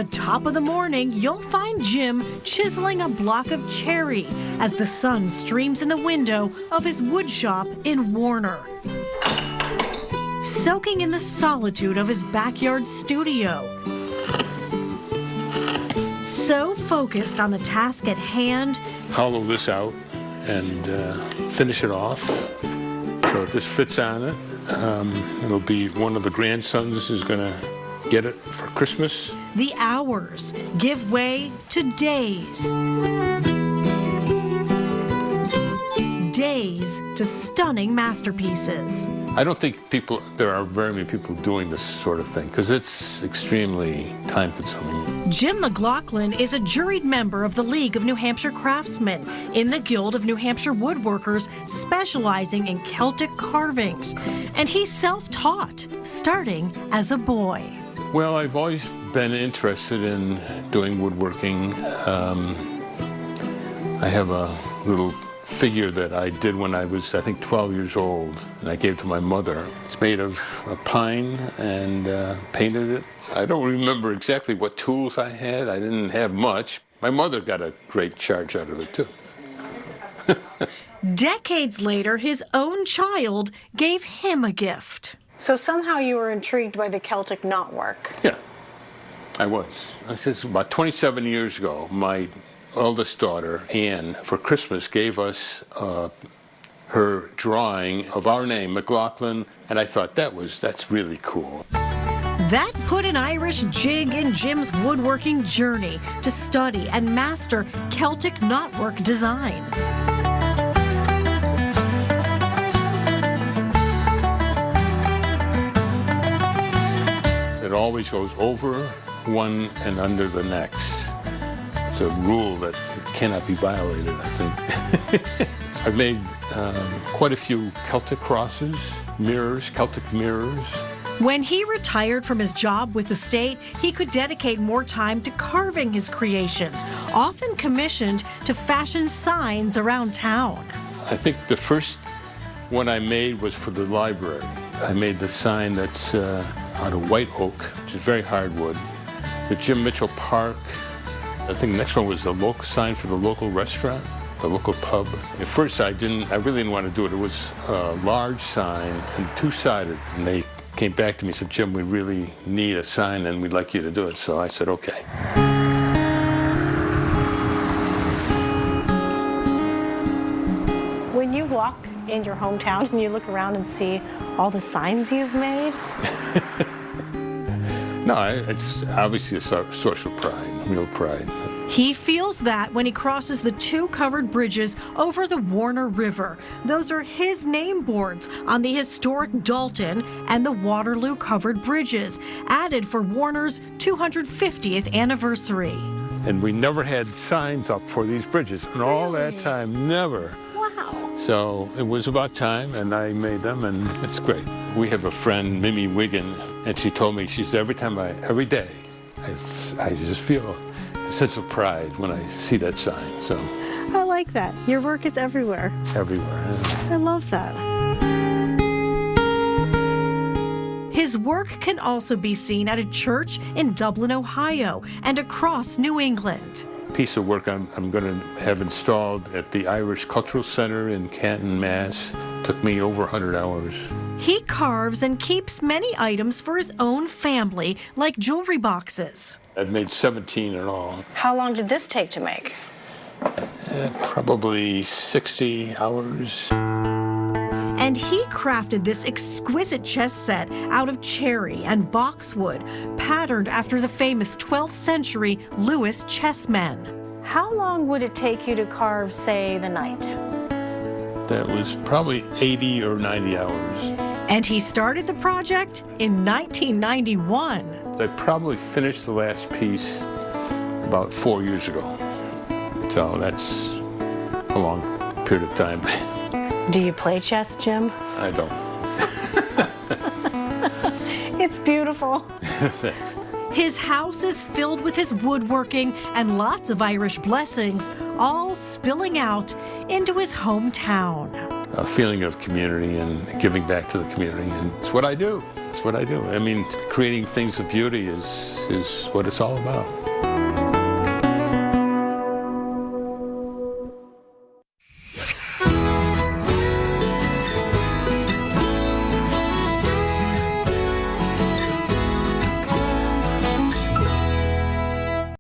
top of the morning, you'll find Jim chiseling a block of cherry as the sun streams in the window of his wood shop in Warner. Soaking in the solitude of his backyard studio. So focused on the task at hand, hollow this out and finish it off so this fits on it. It'll be one of the grandsons is going to get it for Christmas. The hours give way to days. Days to stunning masterpieces. I don't think there are very many people doing this sort of thing because it's extremely time-consuming. Jim McLaughlin is a juried member of the League of New Hampshire Craftsmen in the Guild of New Hampshire Woodworkers, specializing in Celtic carvings. And he's self-taught, starting as a boy. Well, I've always been interested in doing woodworking. I have a little figure that I did when I was, I think, 12 years old, and I gave to my mother. It's made of pine and painted it. I don't remember exactly what tools I had. I didn't have much. My mother got a great charge out of it, too. Decades later, his own child gave him a gift. So somehow you were intrigued by the Celtic knotwork. Yeah, I was. This is about 27 years ago. My eldest daughter, Anne, for Christmas gave us her drawing of our name, McLaughlin, and I thought that's really cool. That put an Irish jig in Jim's woodworking journey to study and master Celtic knotwork designs. It always goes over one and under the next. It's a rule that cannot be violated, I think. I've made quite a few Celtic crosses, mirrors, Celtic mirrors. When he retired from his job with the state, he could dedicate more time to carving his creations, often commissioned to fashion signs around town. I think the first one I made was for the library. I made the sign that's out of white oak, which is very hardwood. The Jim Mitchell Park. I think the next one was the local sign for the local restaurant, the local pub. At first I really didn't want to do it. It was a large sign and two-sided. And they came back to me and said, Jim, we really need a sign and we'd like you to do it. So I said, okay. When you walk in your hometown and you look around and see all the signs you've made? No, it's obviously a source of pride, real pride. He feels that when he crosses the two covered bridges over the Warner River. Those are his name boards on the historic Dalton and the Waterloo covered bridges, added for Warner's 250th anniversary. And we never had signs up for these bridges. And all that time, never. Wow. So it was about time, and I made them, and it's great. We have a friend, Mimi Wiggin, and she told me, she said, every day, I just feel a sense of pride when I see that sign. So I like that. Your work is everywhere. Everywhere. I love that. His work can also be seen at a church in Dublin, Ohio, and across New England. Piece of work I'm going to have installed at the Irish Cultural Center in Canton, Mass. Took me over 100 hours. He carves and keeps many items for his own family, like jewelry boxes. I've made 17 in all. How long did this take to make? Probably 60 hours. And he crafted this exquisite chess set out of cherry and boxwood, patterned after the famous 12th century Lewis chessmen. How long would it take you to carve, say, the knight? That was probably 80 or 90 hours. And he started the project in 1991. I probably finished the last piece about 4 years ago. So that's a long period of time. Do you play chess, Jim? I don't. It's beautiful. Thanks. His house is filled with his woodworking and lots of Irish blessings, all spilling out into his hometown. a feeling of community and giving back to the community. And it's what I do. It's what I do. I mean, creating things of beauty is what it's all about.